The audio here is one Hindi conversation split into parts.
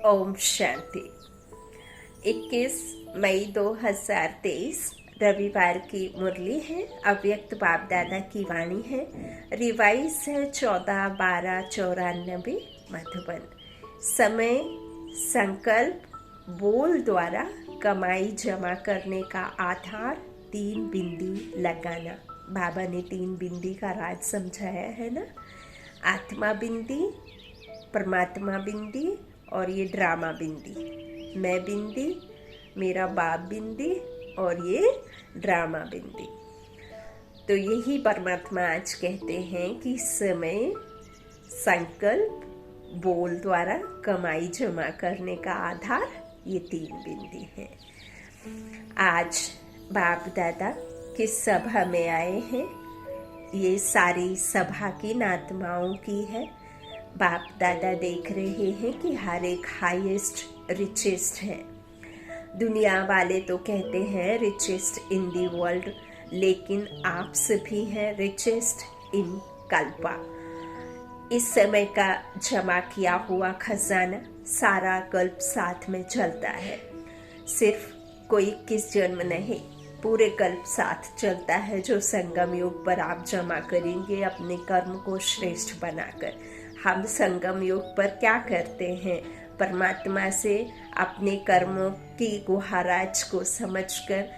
ओम शांति। 21 मई 2023 रविवार की मुरली है। अव्यक्त बाप दादा की वाणी है। रिवाइज है 14/12/94 मधुबन। समय संकल्प बोल द्वारा कमाई जमा करने का आधार 3 बिंदी लगाना। बाबा ने 3 बिंदी का राज समझाया है ना। आत्मा बिंदी, परमात्मा बिंदी और ये ड्रामा बिंदी। मैं बिंदी, मेरा बाप बिंदी और ये ड्रामा बिंदी। तो यही परमात्मा आज कहते हैं कि समय संकल्प बोल द्वारा कमाई जमा करने का आधार ये 3 बिंदी है। आज बाप दादा किस सभा में आए हैं? ये सारी सभा किन आत्माओं की है? बाप दादा देख रहे हैं कि हर एक हाईएस्ट रिचेस्ट है। दुनिया वाले तो कहते हैं रिचेस्ट इन दी वर्ल्ड, लेकिन आप सभी हैं रिचेस्ट इन कल्पा। इस समय का जमा किया हुआ खजाना सारा कल्प साथ में चलता है। सिर्फ कोई 21 जन्म नहीं, पूरे कल्प साथ चलता है। जो संगम युग पर आप जमा करेंगे अपने कर्म को श्रेष्ठ बनाकर। हम संगम युग पर क्या करते हैं? परमात्मा से अपने कर्मों की गुहाराज को समझकर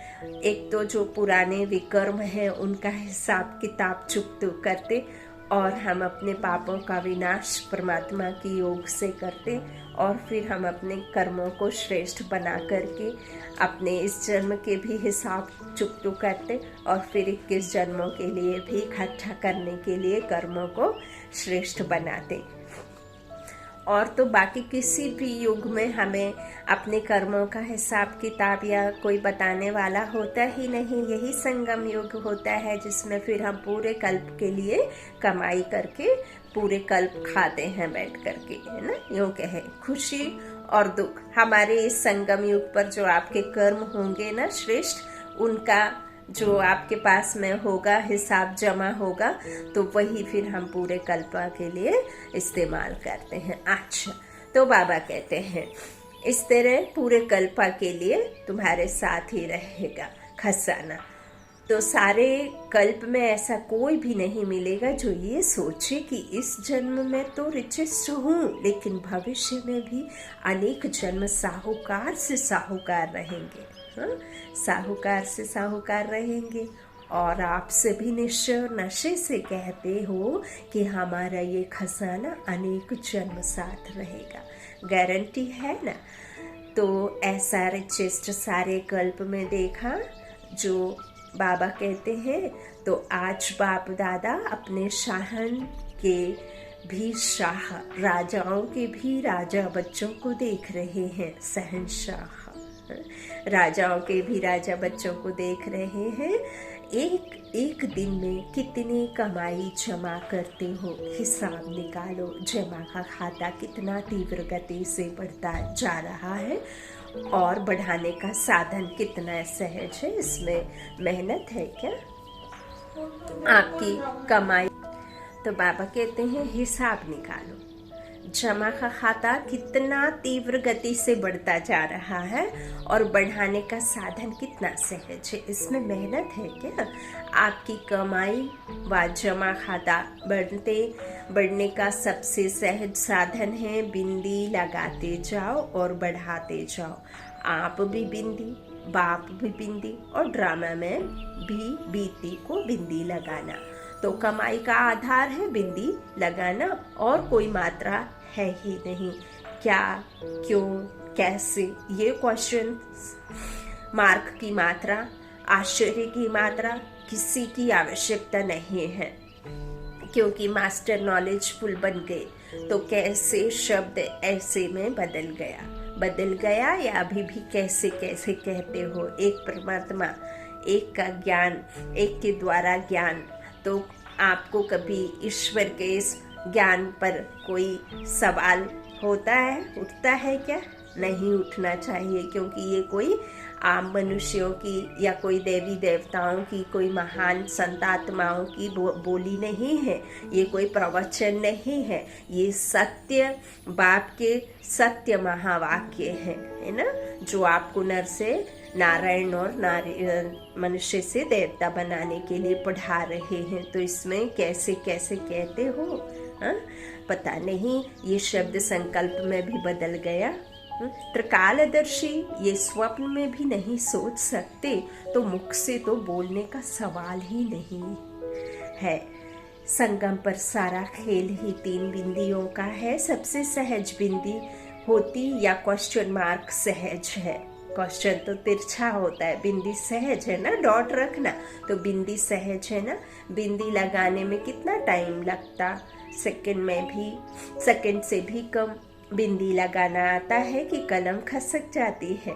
एक तो जो पुराने विकर्म हैं उनका हिसाब किताब चुकता करते, और हम अपने पापों का विनाश परमात्मा की योग से करते, और फिर हम अपने कर्मों को श्रेष्ठ बना करके अपने इस जन्म के भी हिसाब चुकता करते, और फिर 21 जन्मों के लिए भी इकट्ठा करने के लिए कर्मों को श्रेष्ठ बनाते। और तो बाकी किसी भी युग में हमें अपने कर्मों का हिसाब किताब या कोई बताने वाला होता ही नहीं। यही संगम युग होता है जिसमें फिर हम पूरे कल्प के लिए कमाई करके पूरे कल्प खाते हैं बैठ करके, है ना। यूँ कहे खुशी और दुख हमारे इस संगम युग पर जो आपके कर्म होंगे ना श्रेष्ठ, उनका जो आपके पास में होगा हिसाब जमा होगा, तो वही फिर हम पूरे कल्पा के लिए इस्तेमाल करते हैं। अच्छा, तो बाबा कहते हैं इस तरह पूरे कल्पा के लिए तुम्हारे साथ ही रहेगा खजाना। तो सारे कल्प में ऐसा कोई भी नहीं मिलेगा जो ये सोचे कि इस जन्म में तो रिचेस्ट हूँ, लेकिन भविष्य में भी अनेक जन्म साहूकार से साहूकार रहेंगे। हाँ? साहूकार से साहूकार रहेंगे। और आप सभी निश्चय नशे से कहते हो कि हमारा ये खजाना अनेक जन्म साथ रहेगा। गारंटी है ना। तो ऐसा रिचेस्ट सारे कल्प में देखा जो बाबा कहते हैं। तो आज बाप दादा अपने शाहन के भी शाह, राजाओं के भी राजा बच्चों को देख रहे हैं। शहंशाह राजाओं के भी राजा बच्चों को देख रहे हैं। एक दिन में कितनी कमाई जमा करते हो, हिसाब निकालो। जमा का खाता कितना तीव्र गति से बढ़ता जा रहा है और बढ़ाने का साधन कितना सहज है। इसमें मेहनत है क्या आपकी कमाई? तो बाबा कहते हैं हिसाब निकालो। जमा का खाता कितना तीव्र गति से बढ़ता जा रहा है और बढ़ाने का साधन कितना सहज है। इसमें मेहनत है क्या? आपकी कमाई व जमा खाता बढ़ने का सबसे सहज साधन है बिंदी लगाते जाओ और बढ़ाते जाओ। आप भी बिंदी, बाप भी बिंदी, और ड्रामा में भी बीती को बिंदी लगाना। तो कमाई का आधार है बिंदी लगाना, और कोई मात्रा है ही नहीं। क्या, क्यों, कैसे, ये क्वेश्चन मार्क की मात्रा, आश्चर्य की मात्रा किसी की आवश्यकता नहीं है, क्योंकि मास्टर नॉलेजफुल बन गए। तो कैसे शब्द ऐसे में बदल गया या अभी भी कैसे कैसे कहते हो? एक परमात्मा, एक का ज्ञान, एक के द्वारा ज्ञान। तो आपको कभी ईश्वर के इस ज्ञान पर कोई सवाल होता है, उठता है क्या? नहीं उठना चाहिए, क्योंकि ये कोई आम मनुष्यों की या कोई देवी देवताओं की, कोई महान संत आत्माओं की बोली नहीं है, ये कोई प्रवचन नहीं है, ये सत्य बाप के सत्य महावाक्य है ना, जो आपको नर से नारायण और मनुष्य से देवता बनाने के लिए पढ़ा रहे हैं। तो इसमें कैसे कैसे कहते हो, हाँ? पता नहीं, ये शब्द संकल्प में भी बदल गया। त्रिकालदर्शी ये स्वप्न में भी नहीं सोच सकते, तो मुख से तो बोलने का सवाल ही नहीं है। संगम पर सारा खेल ही 3 बिंदियों का है। सबसे सहज बिंदी होती या क्वेश्चन मार्क सहज है। क्वेश्चन तो तिरछा होता है, बिंदी सहज है ना, डॉट रखना, तो बिंदी सहज है ना। बिंदी लगाने में कितना टाइम लगता, सेकंड से भी कम बिंदी लगाना आता है कि कलम खसक जाती है।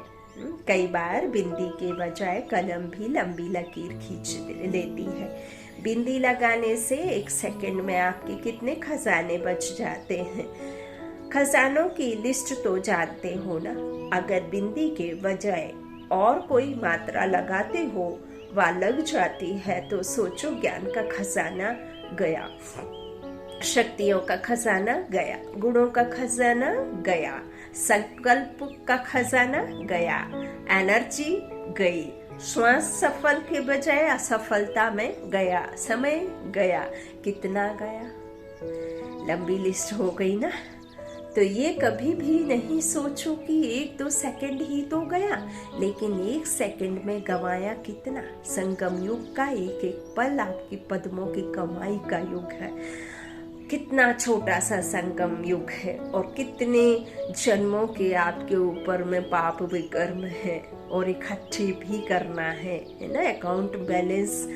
कई बार बिंदी के बजाय कलम भी लंबी लकीर खींच लेती है। बिंदी लगाने से 1 सेकंड में आपके कितने खजाने बच जाते हैं। खजानों की लिस्ट तो जानते हो ना। अगर बिंदी के बजाय और कोई मात्रा लगाते हो व लग जाती है, तो सोचो ज्ञान का खजाना गया, शक्तियों का खजाना गया, गुणों का खजाना गया, संकल्प का खजाना गया, एनर्जी गई, श्वास सफल के बजाय असफलता में गया, समय गया, कितना गया, लंबी लिस्ट हो गई ना। तो ये कभी भी नहीं सोचो कि 1-2 सेकंड ही तो गया, लेकिन 1 सेकंड में गवाया कितना। संगम युग का एक एक पल आपकी पद्मों की कमाई का युग है। कितना छोटा सा संगम युग है, और कितने जन्मों के आपके ऊपर में पाप विकर्म है, और इकट्ठे भी करना है ना। अकाउंट बैलेंस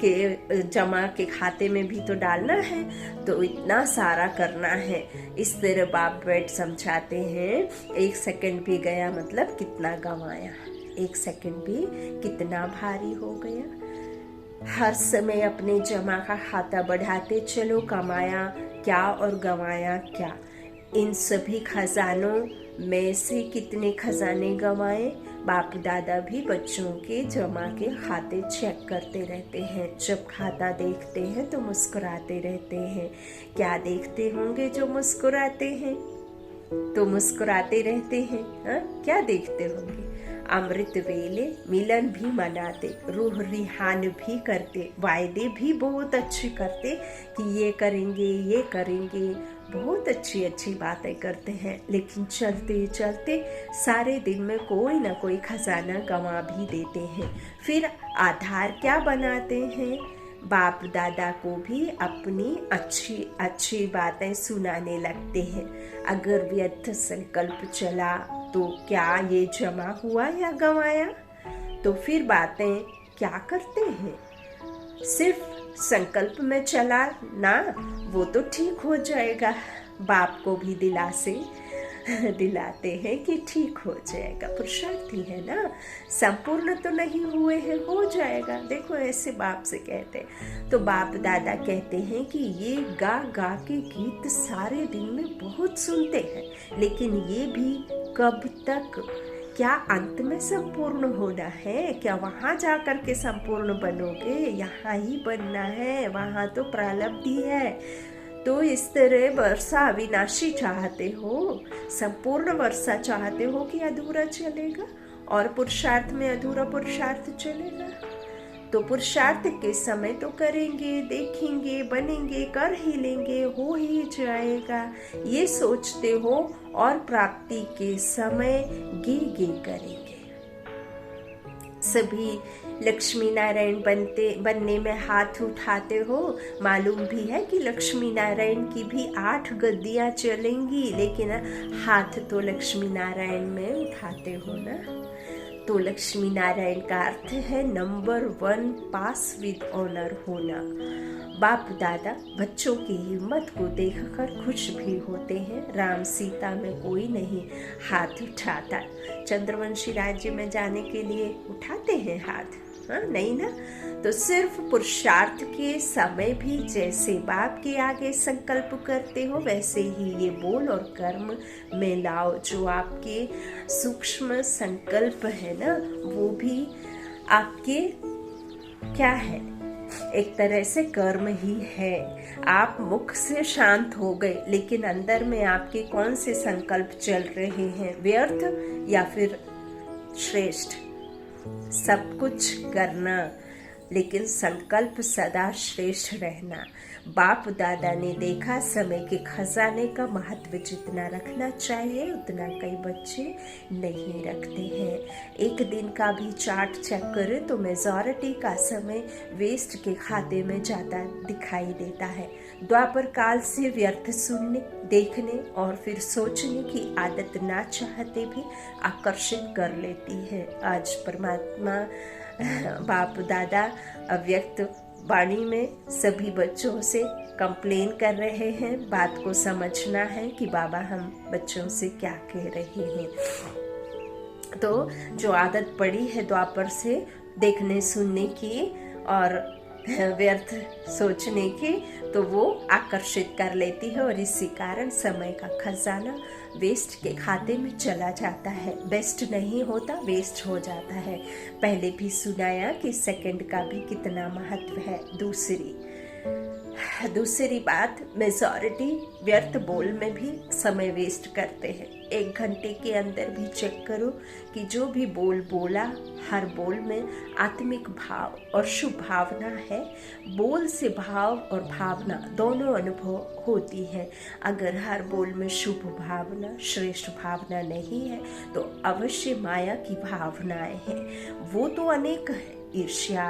के जमा के खाते में भी तो डालना है, तो इतना सारा करना है। इस तरह बाप बैठ समझाते हैं, 1 सेकंड भी गया मतलब कितना गंवाया, 1 सेकंड भी कितना भारी हो गया। हर समय अपने जमा का खाता बढ़ाते चलो, कमाया क्या और गंवाया क्या। इन सभी खजानों में से कितने खजाने गंवाए। बाप दादा भी बच्चों के जमा के खाते चेक करते रहते हैं। जब खाता देखते हैं तो मुस्कुराते रहते हैं। क्या देखते होंगे जो मुस्कुराते हैं, तो मुस्कुराते रहते हैं। क्या देखते होंगे? अमृत वेले मिलन भी मनाते, रूह रिहान भी करते, वायदे भी बहुत अच्छे करते कि ये करेंगे ये करेंगे, बहुत अच्छी अच्छी बातें करते हैं। लेकिन चलते चलते सारे दिन में कोई ना कोई खजाना गंवा भी देते हैं। फिर आधार क्या बनाते हैं? बाप दादा को भी अपनी अच्छी अच्छी बातें सुनाने लगते हैं। अगर व्यर्थ संकल्प चला तो क्या ये जमा हुआ या गंवाया? तो फिर बातें क्या करते हैं? सिर्फ संकल्प में चला ना, वो तो ठीक हो जाएगा। बाप को भी दिलासे दिलाते हैं कि ठीक हो जाएगा, पुरुषार्थी है ना, संपूर्ण तो नहीं हुए हैं, हो जाएगा। देखो ऐसे बाप से कहते हैं। तो बाप दादा कहते हैं कि ये गा गा के गीत सारे दिन में बहुत सुनते हैं, लेकिन ये भी कब तक? क्या अंत में संपूर्ण होना है? क्या वहां जाकर के संपूर्ण बनोगे? यहाँ ही बनना है, वहां तो प्रारब्धि है। तो इस तरह वर्षा अविनाशी चाहते हो, संपूर्ण वर्षा चाहते हो कि अधूरा चलेगा, और पुरुषार्थ में अधूरा पुरुषार्थ चलेगा। तो पुरुषार्थ के समय तो करेंगे, देखेंगे, बनेंगे, कर ही लेंगे, हो ही जाएगा, ये सोचते हो, और प्राप्ति के समय गे गे करेंगे। सभी लक्ष्मी नारायण बनने में हाथ उठाते हो। मालूम भी है कि लक्ष्मी नारायण की भी 8 गद्दियां चलेंगी, लेकिन हाथ तो लक्ष्मी नारायण में उठाते हो ना। तो लक्ष्मी नारायण का अर्थ है नंबर 1 पास विद ऑनर होना। बाप दादा बच्चों की हिम्मत को देखकर खुश भी होते हैं। राम सीता में कोई नहीं हाथ उठाता। चंद्रवंशी राज्य में जाने के लिए उठाते हैं हाथ, हाँ नहीं ना। तो सिर्फ पुरुषार्थ के समय भी जैसे बाप के आगे संकल्प करते हो वैसे ही ये बोल और कर्म में लाओ। जो आपके सूक्ष्म संकल्प है ना वो भी आपके क्या है, एक तरह से कर्म ही है। आप मुख से शांत हो गए लेकिन अंदर में आपके कौन से संकल्प चल रहे हैं, व्यर्थ या फिर श्रेष्ठ? सब कुछ करना लेकिन संकल्प सदा श्रेष्ठ रहना। बाप दादा ने देखा समय के खजाने का महत्व जितना रखना चाहिए उतना कई बच्चे नहीं रखते हैं। एक दिन का भी चार्ट चेक करें तो मेजॉरिटी का समय वेस्ट के खाते में जाता दिखाई देता है। द्वापर काल से व्यर्थ सुनने, देखने और फिर सोचने की आदत ना चाहते भी आकर्षित कर लेती है। आज परमात्मा बाप दादा अव्यक्त वाणी में सभी बच्चों से कंप्लेन कर रहे हैं। बात को समझना है कि बाबा हम बच्चों से क्या कह रहे हैं। तो जो आदत पड़ी है द्वापर से देखने सुनने की और व्यर्थ सोचने की, तो वो आकर्षित कर लेती है और इसी कारण समय का खजाना वेस्ट के खाते में चला जाता है। बेस्ट नहीं होता, वेस्ट हो जाता है। पहले भी सुनाया कि सेकंड का भी कितना महत्व है। दूसरी बात, मेजॉरिटी व्यर्थ बोल में भी समय वेस्ट करते हैं। 1 घंटे के अंदर भी चेक करो कि जो भी बोल बोला, हर बोल में आत्मिक भाव और शुभ भावना है। बोल से भाव और भावना दोनों अनुभव होती है। अगर हर बोल में शुभ भावना, श्रेष्ठ भावना नहीं है तो अवश्य माया की भावनाएं हैं। वो तो अनेक है, ईर्ष्या,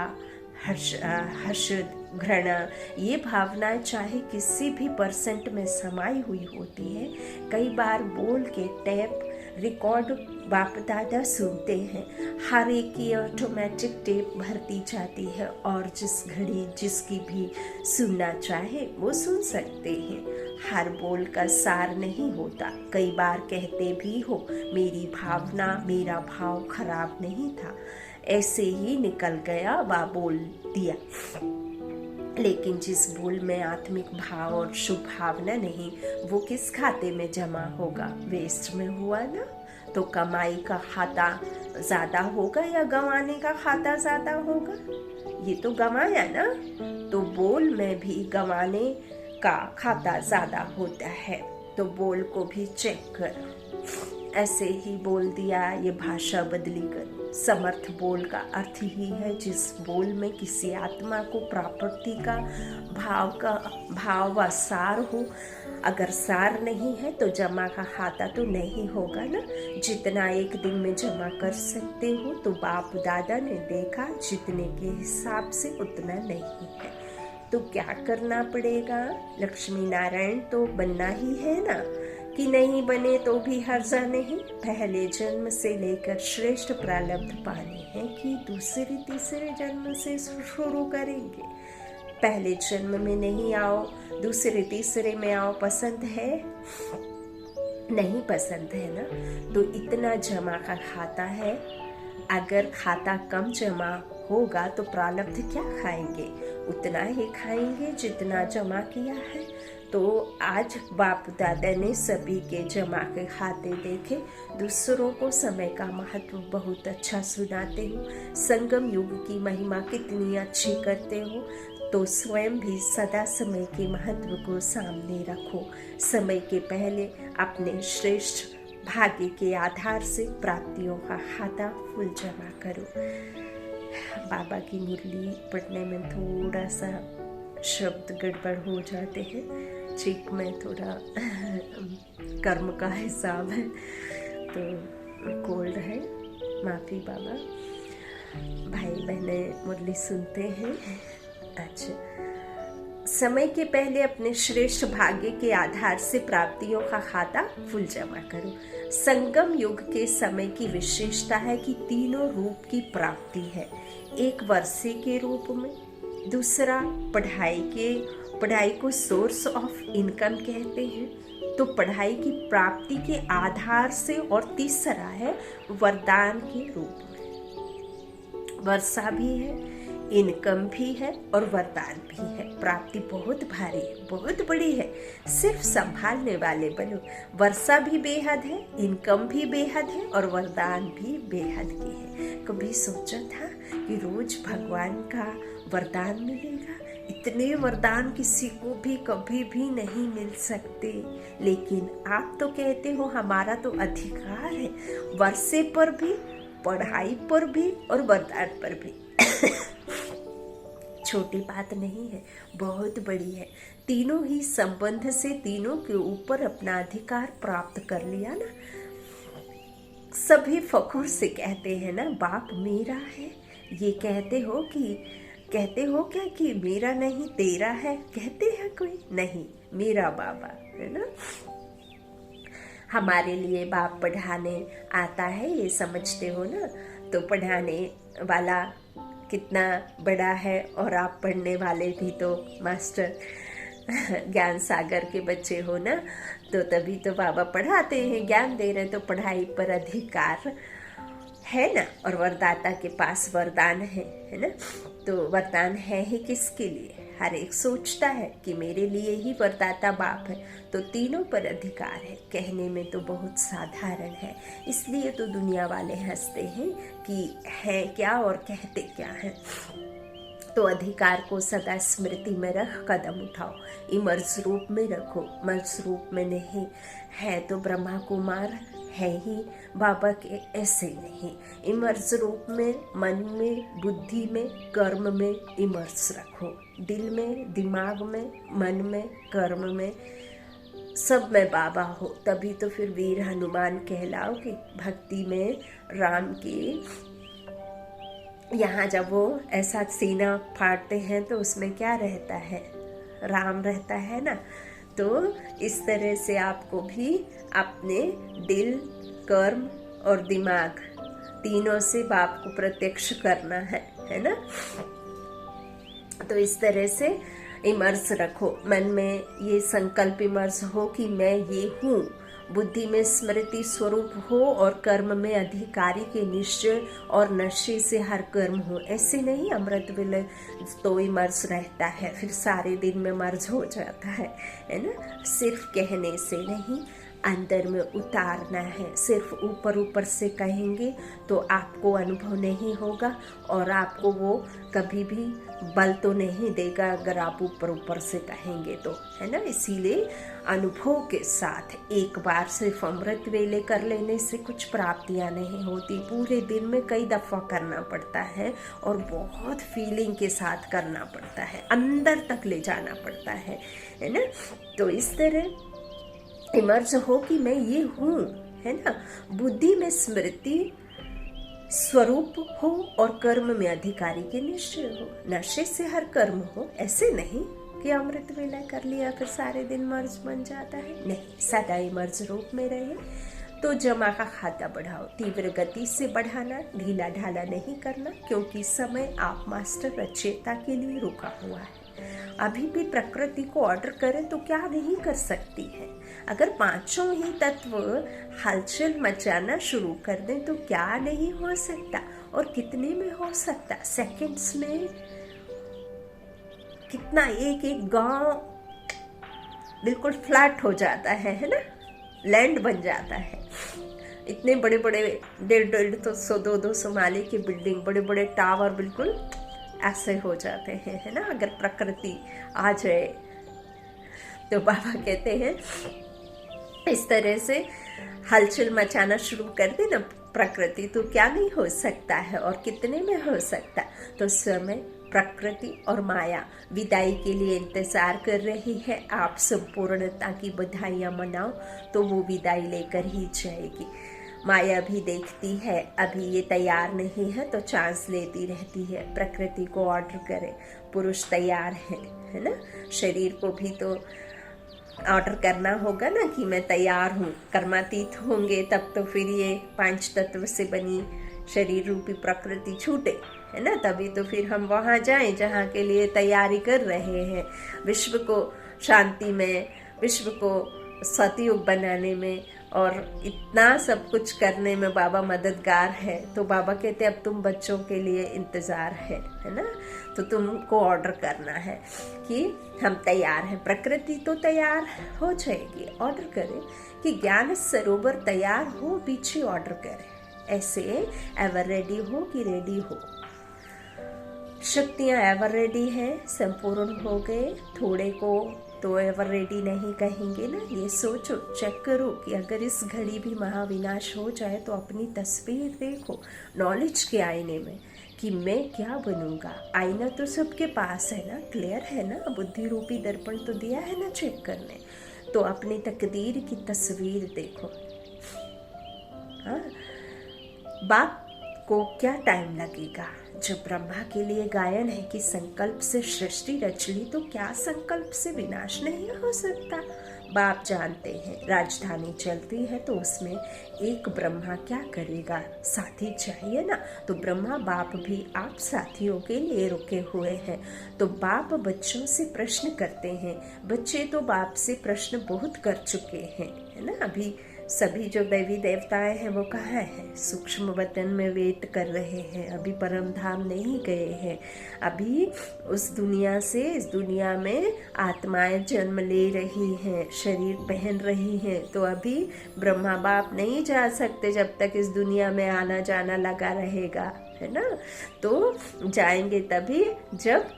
हर्ष, घृणा, ये भावनाएं चाहे किसी भी परसेंट में समाई हुई होती है। कई बार बोल के टैप रिकॉर्ड बाप दादा सुनते हैं। हर एक की ऑटोमेटिक टेप भरती जाती है और जिस घड़ी जिसकी भी सुनना चाहे वो सुन सकते हैं। हर बोल का सार नहीं होता। कई बार कहते भी हो मेरी भावना, मेरा भाव खराब नहीं था, ऐसे ही निकल गया वा बोल दिया। लेकिन जिस बोल में आत्मिक भाव और शुभ भावना नहीं, वो किस खाते में जमा होगा? वेस्ट में हुआ ना। तो कमाई का खाता ज्यादा होगा या गंवाने का खाता ज्यादा होगा? ये तो गंवाया ना। तो बोल में भी गंवाने का खाता ज्यादा होता है। तो बोल को भी चेक कर। ऐसे ही बोल दिया, ये भाषा बदली कर। समर्थ बोल का अर्थ ही है जिस बोल में किसी आत्मा को प्राप्ति का भाव व सार हो। अगर सार नहीं है तो जमा का खाता तो नहीं होगा ना। जितना एक दिन में जमा कर सकते हो तो बाप दादा ने देखा जितने के हिसाब से उतना नहीं है। तो क्या करना पड़ेगा? लक्ष्मी नारायण तो बनना ही है ना, कि नहीं बने तो भी हर्जा नहीं। पहले जन्म से लेकर श्रेष्ठ प्रारब्ध पाने हैं कि दूसरे तीसरे जन्म से शुरू करेंगे। पहले जन्म में नहीं आओ, दूसरे तीसरे में आओ, पसंद है? नहीं पसंद है ना। तो इतना जमा का खाता है। अगर खाता कम जमा होगा तो प्रारब्ध क्या खाएंगे? उतना ही खाएंगे जितना जमा किया है। तो आज बाप दादा ने सभी के जमा के खाते देखे। दूसरों को समय का महत्व बहुत अच्छा सुनाते हो। संगम युग की महिमा कितनी अच्छी करते हो। तो स्वयं भी सदा समय के महत्व को सामने रखो। समय के पहले अपने श्रेष्ठ भाग्य के आधार से प्राप्तियों का खाता फुल जमा करो। बाबा की मुरली पढ़ने में थोड़ा सा शब्द गड़बड़ हो जाते हैं। चीक में थोड़ा कर्म का हिसाब है तो कोल्ड है, माफी बाबा। भाई बहने मुरली सुनते हैं। अच्छा, समय के पहले अपने श्रेष्ठ भाग्य के आधार से प्राप्तियों का खाता फुल जमा करो। संगम युग के समय की विशेषता है कि तीनों रूप की प्राप्ति है। एक वर्षे के रूप में, दूसरा पढ़ाई को सोर्स ऑफ इनकम कहते हैं, तो पढ़ाई की प्राप्ति के आधार से, और तीसरा है वरदान के रूप में। वर्षा भी है, इनकम भी है और वरदान भी है। प्राप्ति बहुत भारी है, बहुत बड़ी है, सिर्फ संभालने वाले बनो। वर्षा भी बेहद है, इनकम भी बेहद है और वरदान भी बेहद की है। कभी सोचा था कि रोज भगवान का वरदान मिलेगा? इतने वरदान किसी को भी कभी भी नहीं मिल सकते, लेकिन आप तो कहते हो हमारा तो अधिकार है, वर्षे पर भी, पढ़ाई पर भी और वरदान पर भी। छोटी बात नहीं है, बहुत बड़ी है। तीनों ही संबंध से तीनों के ऊपर अपना अधिकार प्राप्त कर लिया ना। सभी फखुर से कहते हैं ना, बाप मेरा है। ये कहते हो क्या कि मेरा नहीं तेरा है? कहते हैं कोई? नहीं, मेरा बाबा है ना। हमारे लिए बाप पढ़ाने आता है, ये समझते हो ना। तो पढ़ाने वाला कितना बड़ा है, और आप पढ़ने वाले भी तो मास्टर ज्ञान सागर के बच्चे हो ना। तो तभी तो बाबा पढ़ाते हैं, ज्ञान दे रहे, तो पढ़ाई पर अधिकार है ना। और वरदाता के पास वरदान है ना। तो वरदान है ही किसके लिए? हर एक सोचता है कि मेरे लिए ही वरदाता बाप है, तो तीनों पर अधिकार है। कहने में तो बहुत साधारण है, इसलिए तो दुनिया वाले हंसते हैं कि है क्या और कहते क्या हैं। तो अधिकार को सदा स्मृति में रख कदम उठाओ। इमर्ज रूप में रखो, मर्ज रूप में नहीं। है तो ब्रह्मा कुमार है ही, बाबा के ऐसे नहीं। इमर्ज रूप में, मन में, बुद्धि में, कर्म में इमर्ज रखो। दिल में, दिमाग में, मन में, कर्म में, सब में बाबा हो, तभी तो फिर वीर हनुमान कहलाओगे। भक्ति में राम की, यहाँ जब वो ऐसा सीना फाड़ते हैं तो उसमें क्या रहता है? राम रहता है ना। तो इस तरह से आपको भी अपने दिल, कर्म और दिमाग तीनों से बाप को प्रत्यक्ष करना है ना। तो इस तरह से इमर्स रखो। मन में ये संकल्प इमर्स हो कि मैं ये हूँ। बुद्धि में स्मृति स्वरूप हो और कर्म में अधिकारी के निश्चय और नशे से हर कर्म हो। ऐसे नहीं अमृत विलय तो इमर्स रहता है, फिर सारे दिन में मर्ज हो जाता है ना। सिर्फ कहने से नहीं, अंदर में उतारना है। सिर्फ ऊपर ऊपर से कहेंगे तो आपको अनुभव नहीं होगा, और आपको वो कभी भी बल तो नहीं देगा अगर आप ऊपर ऊपर से कहेंगे तो, है ना। इसीलिए अनुभव के साथ एक बार सिर्फ अमृत वेले कर लेने से कुछ प्राप्तियां नहीं होती। पूरे दिन में कई दफा करना पड़ता है और बहुत फीलिंग के साथ करना पड़ता है, अंदर तक ले जाना पड़ता है ना। तो इस तरह इमर्ज हो कि मैं ये हूँ, है ना। बुद्धि में स्मृति स्वरूप हो और कर्म में अधिकारी के निश्चय हो। नशे से हर कर्म हो, ऐसे नहीं कि अमृत वेला कर लिया फिर सारे दिन मर्ज बन जाता है। नहीं, सदा ही मर्ज रूप में रहे। तो जमा का खाता बढ़ाओ, तीव्र गति से बढ़ाना, ढीला ढाला नहीं करना, क्योंकि समय आप मास्टर रचयिता के लिए रुका हुआ है। अभी भी प्रकृति को ऑर्डर करें तो क्या नहीं कर सकती है। अगर पांचों ही तत्व हलचल मचाना शुरू कर दें तो क्या नहीं हो सकता, और कितने में हो सकता। सेकंड्स में कितना एक एक गांव बिल्कुल फ्लैट हो जाता है ना, लैंड बन जाता है। इतने बड़े बड़े 150-200 200 माले की बिल्डिंग, बड़े बड़े टावर बिल्कुल ऐसे हो जाते हैं, है ना, अगर प्रकृति आ जाए तो। बाबा कहते हैं इस तरह से हलचल मचाना शुरू कर दे ना प्रकृति, तो क्या नहीं हो सकता है, और कितने में हो सकता। तो समय, प्रकृति और माया विदाई के लिए इंतजार कर रही है। आप संपूर्णता की बधाइयाँ मनाओ तो वो विदाई लेकर ही जाएगी। माया भी देखती है अभी ये तैयार नहीं है तो चांस लेती रहती है। प्रकृति को ऑर्डर करे, पुरुष तैयार है ना। शरीर को भी तो ऑर्डर करना होगा ना कि मैं तैयार हूँ। कर्मातीत होंगे तब तो फिर ये 5 तत्व से बनी शरीर रूपी प्रकृति छूटे, है ना। तभी तो फिर हम वहाँ जाएं जहाँ के लिए तैयारी कर रहे हैं। विश्व को शांति में, विश्व को सतयुग बनाने में, और इतना सब कुछ करने में बाबा मददगार है। तो बाबा कहते अब तुम बच्चों के लिए इंतज़ार है ना, तो तुमको ऑर्डर करना है कि हम तैयार हैं। प्रकृति तो तैयार हो जाएगी, ऑर्डर करे कि ज्ञान सरोवर तैयार हो, पीछे ऑर्डर करे। ऐसे एवर रेडी हो कि रेडी हो। शक्तियाँ एवर रेडी हैं, संपूर्ण हो गए। थोड़े को तो एवर रेडी नहीं कहेंगे ना। ये सोचो, चेक करो कि अगर इस घड़ी भी महाविनाश हो जाए तो अपनी तस्वीर देखो नॉलेज के आईने में कि मैं क्या बनूंगा। आईना तो सबके पास है ना, क्लियर है ना, बुद्धि रूपी दर्पण तो दिया है ना चेक करने। तो अपनी तकदीर की तस्वीर देखो। हाँ, बाप को क्या टाइम लगेगा। जब ब्रह्मा के लिए गायन है कि संकल्प से सृष्टि रच ली, तो क्या संकल्प से विनाश नहीं हो सकता। बाप जानते हैं राजधानी चलती है तो उसमें एक ब्रह्मा क्या करेगा, साथी चाहिए ना। तो ब्रह्मा बाप भी आप साथियों के लिए रुके हुए हैं। तो बाप बच्चों से प्रश्न करते हैं। बच्चे तो बाप से प्रश्न बहुत कर चुके हैं, है ना। अभी सभी जो देवी देवताएं हैं वो कहाँ हैं, सूक्ष्म वतन में वेट कर रहे हैं, अभी परम धाम नहीं गए हैं। अभी उस दुनिया से इस दुनिया में आत्माएं जन्म ले रही हैं, शरीर पहन रही हैं। तो अभी ब्रह्मा बाप नहीं जा सकते जब तक इस दुनिया में आना जाना लगा रहेगा, है ना। तो जाएंगे तभी जब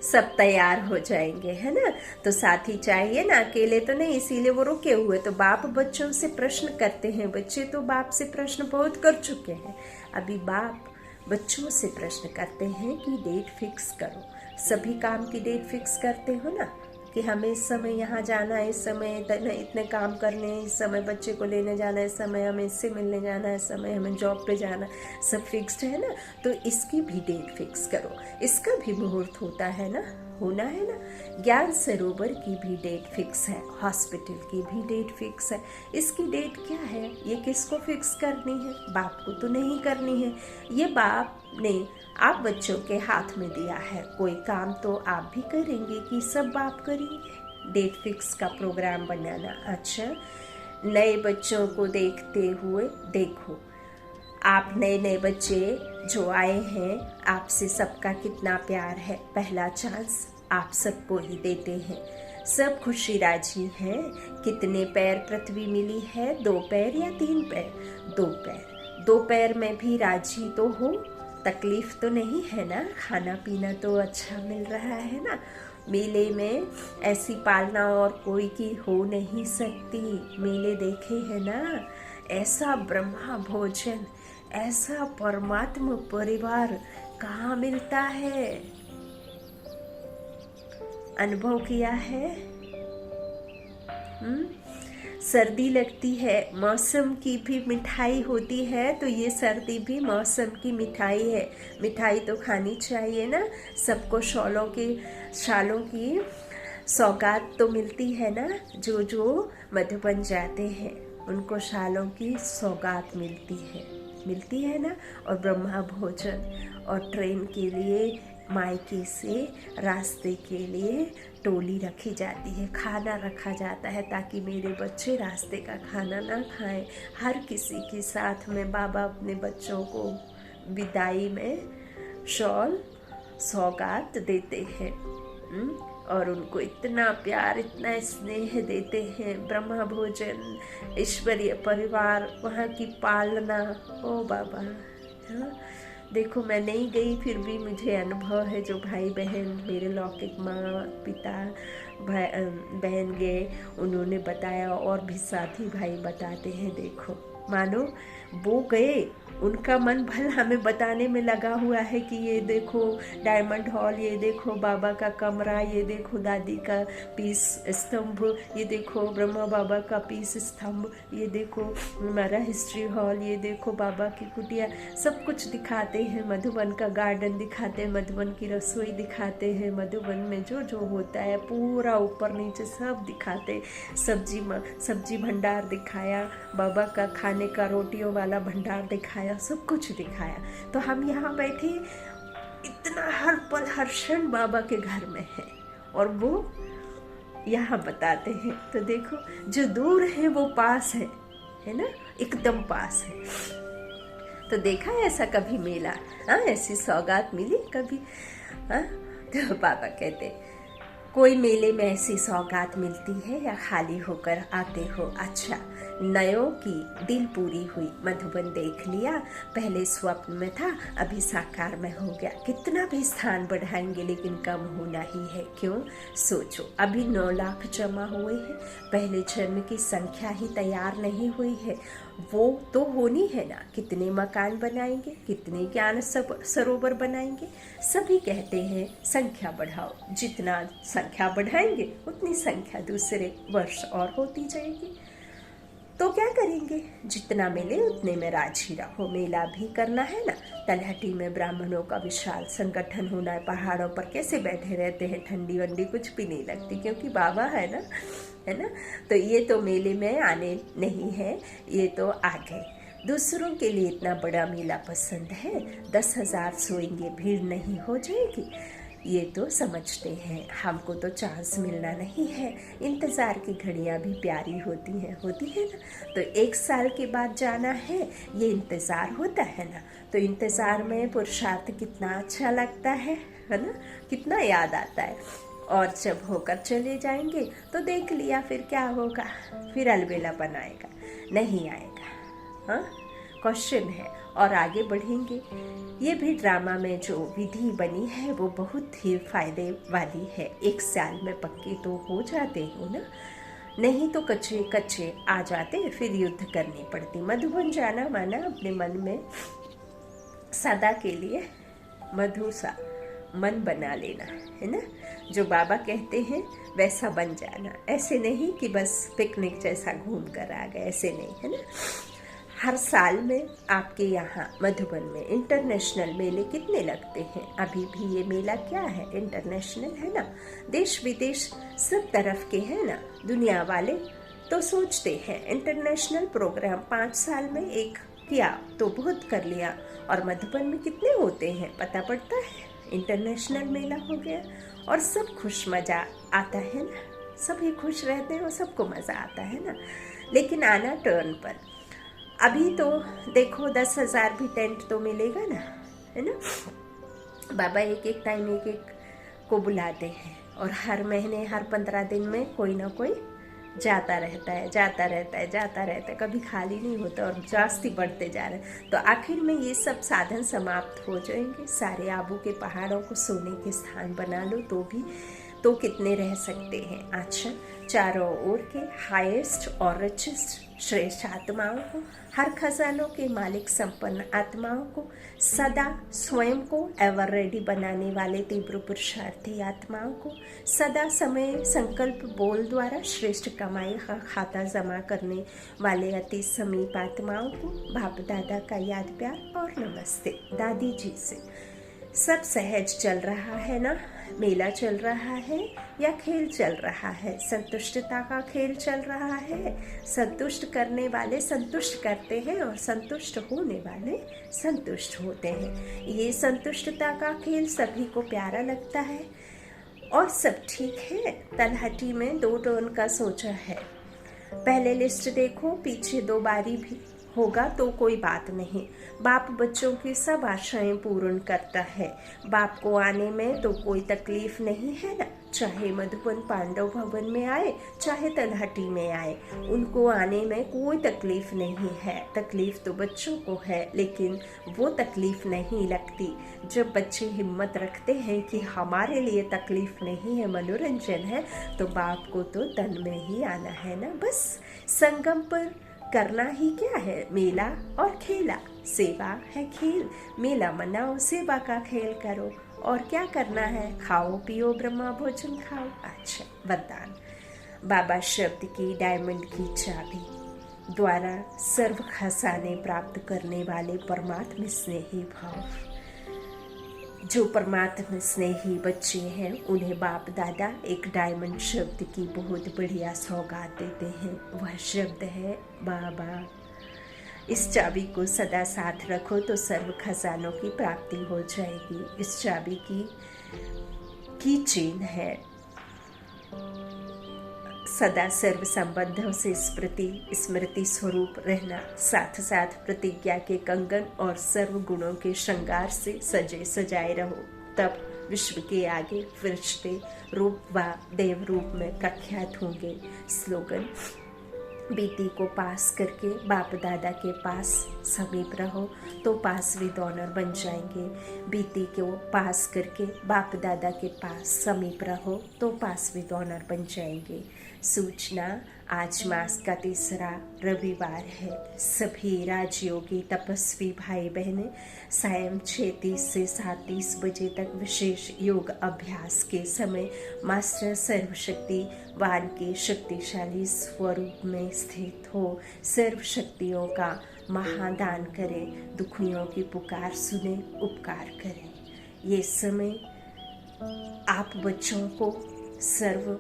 सब तैयार हो जाएंगे, है ना। तो साथी चाहिए ना, अकेले तो नहीं, इसीलिए वो रुके हुए। तो बाप बच्चों से प्रश्न करते हैं। बच्चे तो बाप से प्रश्न बहुत कर चुके हैं। अभी बाप बच्चों से प्रश्न करते हैं कि डेट फिक्स करो। सभी काम की डेट फिक्स करते हो ना कि हमें इस समय यहाँ जाना है, इस समय इतने काम करने हैं, इस समय बच्चे को लेने जाना है, इस समय हमें इससे मिलने जाना है, इस समय हमें जॉब पे जाना, सब फिक्स्ड है ना। तो इसकी भी डेट फिक्स करो, इसका भी मुहूर्त होता है ना, होना है ना। ज्ञान सरोवर की भी डेट फिक्स है, हॉस्पिटल की भी डेट फिक्स है। इसकी डेट क्या है, ये किसको फिक्स करनी है, बाप को तो नहीं करनी है। ये बाप ने आप बच्चों के हाथ में दिया है। कोई काम तो आप भी करेंगे कि सब बाप करेंगे। डेट फिक्स का प्रोग्राम बनाना। अच्छा, नए बच्चों को देखते हुए देखो, आप नए नए बच्चे जो आए हैं, आपसे सबका कितना प्यार है। पहला चांस आप सबको ही देते हैं। सब खुशी राजी हैं। कितने पैर पृथ्वी मिली है, 2 पैर या 3 पैर? 2 पैर। 2 पैर में भी राजी तो हो, तकलीफ तो नहीं है ना, खाना पीना तो अच्छा मिल रहा है ना। मेले में ऐसी पालना और कोई की हो नहीं सकती। मेले देखे हैं ना, ऐसा ब्रह्मा भोजन, ऐसा परमात्मा परिवार कहाँ मिलता है, अनुभव किया है। सर्दी लगती है, मौसम की भी मिठाई होती है, तो ये सर्दी भी मौसम की मिठाई है। मिठाई तो खानी चाहिए ना। सबको शालों की सौगात तो मिलती है ना। जो जो मधुबन जाते हैं उनको शालों की सौगात मिलती है ना। और ब्रह्मा भोजन और ट्रेन के लिए मायके से रास्ते के लिए टोली रखी जाती है, खाना रखा जाता है ताकि मेरे बच्चे रास्ते का खाना ना खाएं। हर किसी के साथ में बाबा अपने बच्चों को विदाई में शॉल सौगात देते हैं और उनको इतना प्यार, इतना स्नेह देते हैं। ब्रह्मा भोजन, ईश्वरीय परिवार, वहाँ की पालना, ओ बाबा। हाँ, देखो मैं नहीं गई फिर भी मुझे अनुभव है। जो भाई बहन, मेरे लौकिक माँ पिता बहन गए, उन्होंने बताया, और भी साथी भाई बताते हैं। देखो मानो वो गए, उनका मन भल हमें बताने में लगा हुआ है कि ये देखो डायमंड हॉल, ये देखो बाबा का कमरा, ये देखो दादी का पीस स्तंभ, ये देखो ब्रह्मा बाबा का पीस स्तंभ, ये देखो हमारा हिस्ट्री हॉल, ये देखो बाबा की कुटिया। सब कुछ दिखाते हैं। मधुबन का गार्डन दिखाते हैं, मधुबन की रसोई दिखाते हैं, मधुबन में जो जो होता है पूरा ऊपर नीचे सब दिखाते। सब्जी भंडार दिखाया, बाबा का खाने का रोटियों वाला भंडार दिखाया, सब कुछ दिखाया। तो हम यहाँ बैठे इतना हर पल हर क्षण बाबा के घर में है। और वो यहाँ बताते हैं। तो देखो, जो दूर है वो पास है ना, एकदम पास है। तो देखा है ऐसा कभी मेला? हाँ, ऐसी सौगात मिली कभी? हाँ, तो पापा कहते, कोई मेले में ऐसी सौगात मिलती है या खाली होकर आते हो? अच्छा, नयों की दिल पूरी हुई, मधुबन देख लिया, पहले स्वप्न में था, अभी साकार में हो गया। कितना भी स्थान बढ़ाएंगे लेकिन कम होना ही है। क्यों? सोचो, अभी 9 लाख जमा हुए हैं, पहले जन्म की संख्या ही तैयार नहीं हुई है, वो तो होनी है ना। कितने मकान बनाएंगे, कितने ज्ञान सरोवर बनाएंगे। सभी कहते हैं संख्या बढ़ाओ, जितना संख्या बढ़ाएंगे उतनी संख्या दूसरे वर्ष और होती जाएगी। तो क्या करेंगे? जितना मिले उतने में राजी रहो। मेला भी करना है ना। तलहटी में ब्राह्मणों का विशाल संगठन होना है। पहाड़ों पर कैसे बैठे रहते हैं, ठंडी वंडी कुछ भी नहीं लगती, क्योंकि बाबा है ना। तो ये तो मेले में आने नहीं है, ये तो आ गए। दूसरों के लिए इतना बड़ा मेला पसंद है, 10,000 सोएंगे, भीड़ नहीं हो जाएगी, ये तो समझते हैं। हमको तो चांस मिलना नहीं है। इंतज़ार की घड़ियाँ भी प्यारी होती है ना। तो 1 साल के बाद जाना है, ये इंतज़ार होता है ना। तो इंतज़ार में पुरुषार्थ कितना अच्छा लगता है ना, कितना याद आता है। और जब होकर चले जाएंगे तो देख लिया, फिर क्या होगा? फिर अलबेला बनाएगा, नहीं आएगा। हाँ, क्वेश्चन है। और आगे बढ़ेंगे। ये भी ड्रामा में जो विधि बनी है वो बहुत ही फायदे वाली है। 1 साल में पक्के तो हो जाते हो ना, नहीं तो कच्चे कच्चे आ जाते, फिर युद्ध करनी पड़ती। मधुबन जाना माना अपने मन में सदा के लिए मधु सा मन बना लेना है ना। जो बाबा कहते हैं वैसा बन जाना। ऐसे नहीं कि बस पिकनिक जैसा घूम कर आ गए, ऐसे नहीं, है ना। हर साल में आपके यहाँ मधुबन में इंटरनेशनल मेले कितने लगते हैं? अभी भी ये मेला क्या है? इंटरनेशनल है ना। देश विदेश सब तरफ के है ना। दुनिया वाले तो सोचते हैं इंटरनेशनल प्रोग्राम 5 साल में एक किया तो बहुत कर लिया। और मधुबन में कितने होते हैं पता पड़ता है। इंटरनेशनल मेला हो गया और सब खुश, मज़ा आता है ना। सभी खुश रहते हैं और सबको मज़ा आता है ना। लेकिन आना टर्न पर। अभी तो देखो 10,000 भी टेंट तो मिलेगा ना, है ना। बाबा एक एक टाइम एक एक को बुलाते हैं और हर महीने हर 15 दिन में कोई ना कोई जाता रहता है, कभी खाली नहीं होता और जास्ती बढ़ते जा रहे हैं। तो आखिर में ये सब साधन समाप्त हो जाएंगे। सारे आबू के पहाड़ों को सोने के स्थान बना लो तो कितने रह सकते हैं। अच्छा, चारों ओर के हाईएस्ट और रिचेस्ट श्रेष्ठ आत्माओं को, हर खजानों के मालिक संपन्न आत्माओं को, सदा स्वयं को एवर रेडी बनाने वाले तीव्र पुरुषार्थी आत्माओं को, सदा समय संकल्प बोल द्वारा श्रेष्ठ कमाई का खाता जमा करने वाले अति समीप आत्माओं को बाप दादा का याद प्यार और नमस्ते। दादी जी से सब सहज चल रहा है ना। मेला चल रहा है या खेल चल रहा है? संतुष्टता का खेल चल रहा है। संतुष्ट करने वाले संतुष्ट करते हैं और संतुष्ट होने वाले संतुष्ट होते हैं। ये संतुष्टता का खेल सभी को प्यारा लगता है और सब ठीक है। तलहटी में 2 टर्न का सोचा है। पहले लिस्ट देखो, पीछे 2 बारी भी होगा तो कोई बात नहीं। बाप बच्चों की सब आशाएं पूर्ण करता है। बाप को आने में तो कोई तकलीफ नहीं है ना। चाहे मधुबन पांडव भवन में आए, चाहे तलहटी में आए, उनको आने में कोई तकलीफ नहीं है। तकलीफ तो बच्चों को है, लेकिन वो तकलीफ नहीं लगती जब बच्चे हिम्मत रखते हैं कि हमारे लिए तकलीफ नहीं है, मनोरंजन है। तो बाप को तो तन में ही आना है ना। बस संगम पर करना ही क्या है? मेला और खेला। सेवा है खेल, मेला मनाओ, सेवा का खेल करो। और क्या करना है? खाओ पियो, ब्रह्मा भोजन खाओ। अच्छा, वरदान। बाबा शब्द की डायमंड की चाबी द्वारा सर्व खजाने प्राप्त करने वाले परमात्मा स्नेही भाव। जो परमात्मा स्नेही बच्चे हैं उन्हें बाप दादा एक डायमंड शब्द की बहुत बढ़िया सौगात देते हैं। वह शब्द है बाबा। इस चाबी को सदा साथ रखो तो सर्व खजानों की प्राप्ति हो जाएगी। इस चाबी की चेन है सदा सर्व संबंधों से स्मृति स्वरूप रहना, साथ साथ प्रतिज्ञा के कंगन और सर्व गुणों के श्रृंगार से सजे सजाए रहो। तब विश्व के आगे फरिश्ते रूप व देव रूप में प्रख्यात होंगे। स्लोगन: बेटी को पास करके बाप दादा के पास समीप रहो तो पास विद ऑनर बन जाएंगे। बेटी को पास करके बाप दादा के पास समीप रहो तो पास विद ऑनर बन जाएंगे। सूचना: आज मास का तीसरा रविवार है। सभी राजयोगी तपस्वी भाई बहनें सायं 6:30 से 7:30 बजे तक विशेष योग अभ्यास के समय मास्टर सर्वशक्तिवान के शक्तिशाली स्वरूप में स्थित हो सर्व शक्तियों का महादान करें, दुखियों की पुकार सुने, उपकार करें। ये समय आप बच्चों को सर्व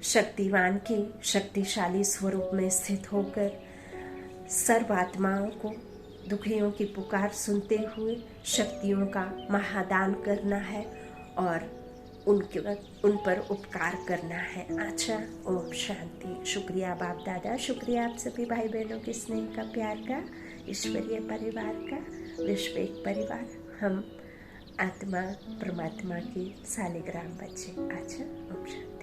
शक्तिवान के शक्तिशाली स्वरूप में स्थित होकर सर्व आत्माओं को दुखियों की पुकार सुनते हुए शक्तियों का महादान करना है और उन पर उपकार करना है। अच्छा, ओम शांति। शुक्रिया बाप दादा, शुक्रिया आप सभी भाई बहनों के स्नेह का, प्यार का, ईश्वरीय परिवार का। विश्व एक परिवार, हम आत्मा परमात्मा के सालिग्राम बच्चे। अच्छा, ओम शांति।